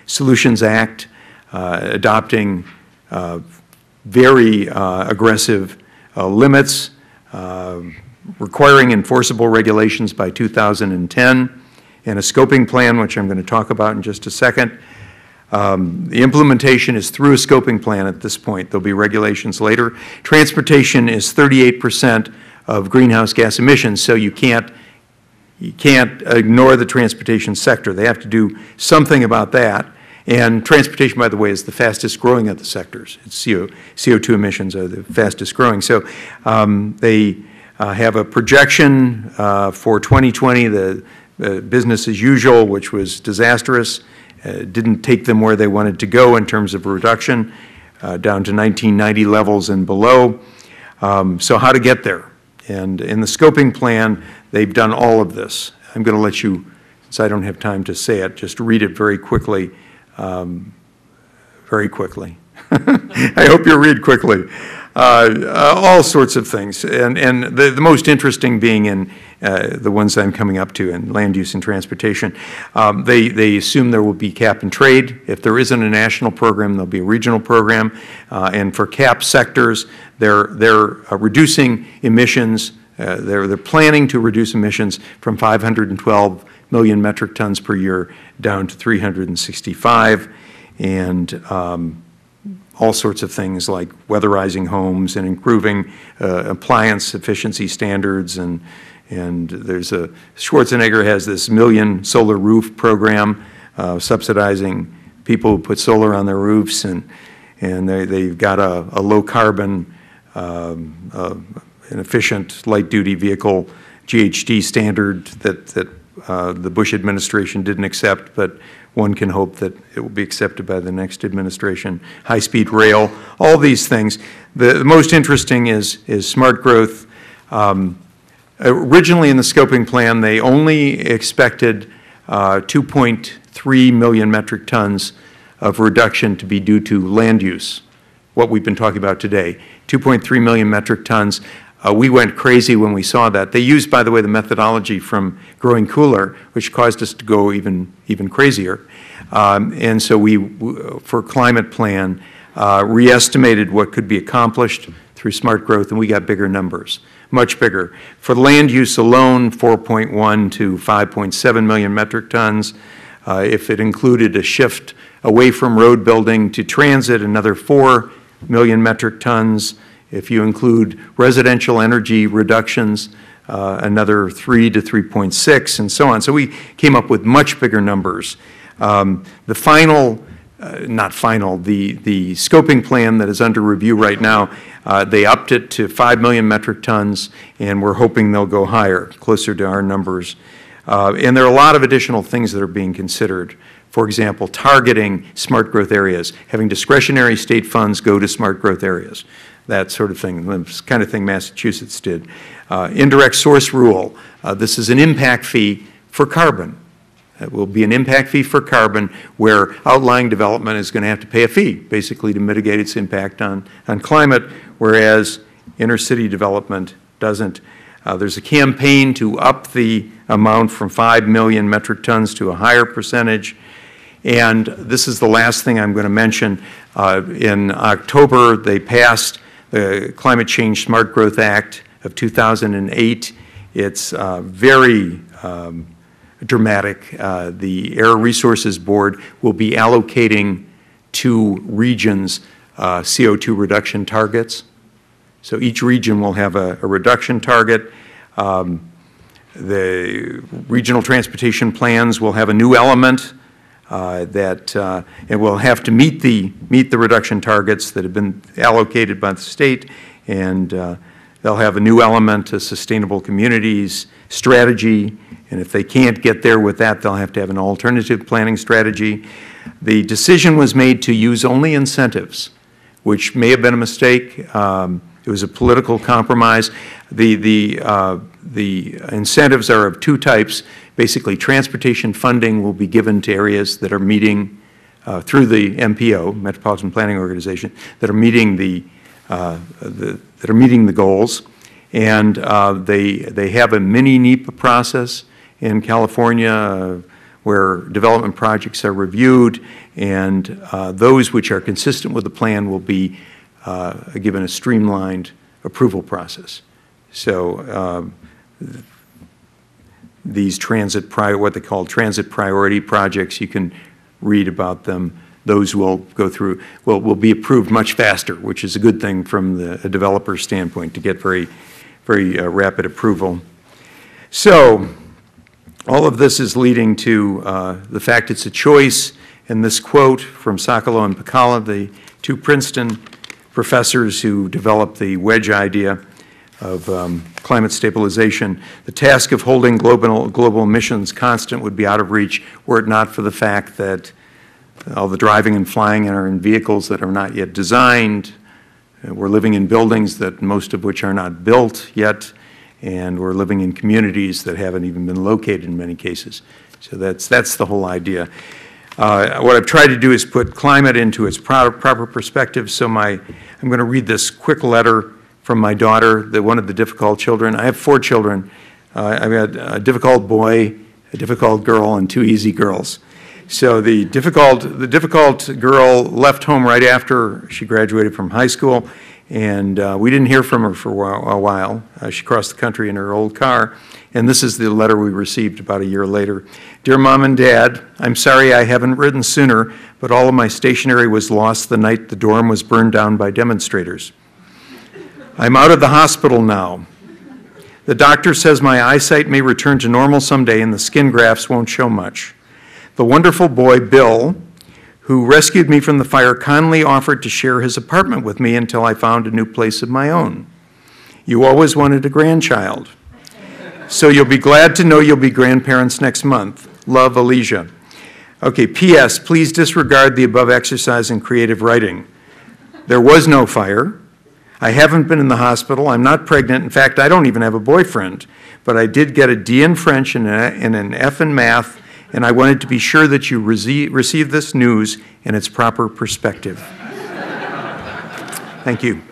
Solutions Act, adopting very aggressive limits, requiring enforceable regulations by 2010, and a scoping plan, which I'm going to talk about in just a second. The implementation is through a scoping plan at this point. There'll be regulations later. Transportation is 38% of greenhouse gas emissions, so you can't ignore the transportation sector. They have to do something about that. And transportation, by the way, is the fastest growing of the sectors. It's CO2 emissions are the fastest growing. So they have a projection for 2020, the business as usual, which was disastrous. Didn't take them where they wanted to go in terms of reduction, down to 1990 levels and below. So how to get there? And in the scoping plan, they've done all of this. I'm going to let you, since I don't have time to say it, just read it very quickly. Very quickly. I hope you read quickly. All sorts of things, and the most interesting being in the ones I'm coming up to in land use and transportation. They assume there will be cap and trade. If there isn't a national program, there'll be a regional program. And for cap sectors, they're reducing emissions. They're planning to reduce emissions from 512 million metric tons per year down to 365, and all sorts of things like weatherizing homes and improving appliance efficiency standards, and there's a Schwarzenegger has this million solar roof program subsidizing people who put solar on their roofs, and they've got a low carbon an efficient light duty vehicle GHG standard that the Bush administration didn't accept, but one can hope that it will be accepted by the next administration. High-speed rail, all these things. The most interesting is smart growth. Originally in the scoping plan, they only expected 2.3 million metric tons of reduction to be due to land use, what we've been talking about today. 2.3 million metric tons. We went crazy when we saw that. They used, by the way, the methodology from Growing Cooler, which caused us to go even crazier. And so we, for climate plan, re-estimated what could be accomplished through smart growth, and we got bigger numbers, much bigger. For land use alone, 4.1 to 5.7 million metric tons. If it included a shift away from road building to transit, another 4 million metric tons. If you include residential energy reductions, another 3 to 3.6, and so on. So we came up with much bigger numbers. The final, the scoping plan that is under review right now, they upped it to 5 million metric tons, and we're hoping they'll go higher, closer to our numbers. And there are a lot of additional things that are being considered. For example, targeting smart growth areas, having discretionary state funds go to smart growth areas, that sort of thing, the kind of thing Massachusetts did. Indirect source rule, this is an impact fee for carbon. It will be an impact fee for carbon where outlying development is going to have to pay a fee, basically to mitigate its impact on climate, whereas inner city development doesn't. There's a campaign to up the amount from 5 million metric tons to a higher percentage. And this is the last thing I'm going to mention. In October, they passed the Climate Change Smart Growth Act of 2008. It's very dramatic. The Air Resources Board will be allocating to regions CO2 reduction targets. So each region will have a reduction target. The regional transportation plans will have a new element that it will have to meet the reduction targets that have been allocated by the state, and they'll have a new element, a sustainable communities strategy, and if they can't get there with that, they'll have to have an alternative planning strategy. The decision was made to use only incentives, which may have been a mistake. It was a political compromise. The incentives are of two types. Basically, transportation funding will be given to areas that are meeting, through the MPO, Metropolitan Planning Organization, that are meeting the goals, and they have a mini NEPA process in California. where development projects are reviewed, and those which are consistent with the plan will be given a streamlined approval process. So these what they call transit priority projects, you can read about them. Those will go through, will be approved much faster, which is a good thing from a developer standpoint to get very rapid approval. So all of this is leading to the fact it's a choice, and this quote from Sokolow and Pacala, the two Princeton professors who developed the wedge idea of climate stabilization. The task of holding global emissions constant would be out of reach were it not for the fact that all the driving and flying are in vehicles that are not yet designed. We're living in buildings that most of which are not built yet, and we're living in communities that haven't even been located in many cases. So that's the whole idea. What I've tried to do is put climate into its proper perspective. So I'm going to read this quick letter from my daughter, one of the difficult children. I have 4 children. I've got a difficult boy, a difficult girl, and 2 easy girls. So the difficult girl left home right after she graduated from high school, and we didn't hear from her for a while. She crossed the country in her old car, and this is the letter we received about a year later. Dear Mom and Dad, I'm sorry I haven't written sooner, but all of my stationery was lost the night the dorm was burned down by demonstrators. I'm out of the hospital now. The doctor says my eyesight may return to normal someday and the skin grafts won't show much. The wonderful boy, Bill, who rescued me from the fire, kindly offered to share his apartment with me until I found a new place of my own. You always wanted a grandchild. So you'll be glad to know you'll be grandparents next month. Love, Alicia. Okay, P.S. Please disregard the above exercise in creative writing. There was no fire. I haven't been in the hospital. I'm not pregnant. In fact, I don't even have a boyfriend. But I did get a D in French and an F in math, and I wanted to be sure that you receive this news in its proper perspective. Thank you.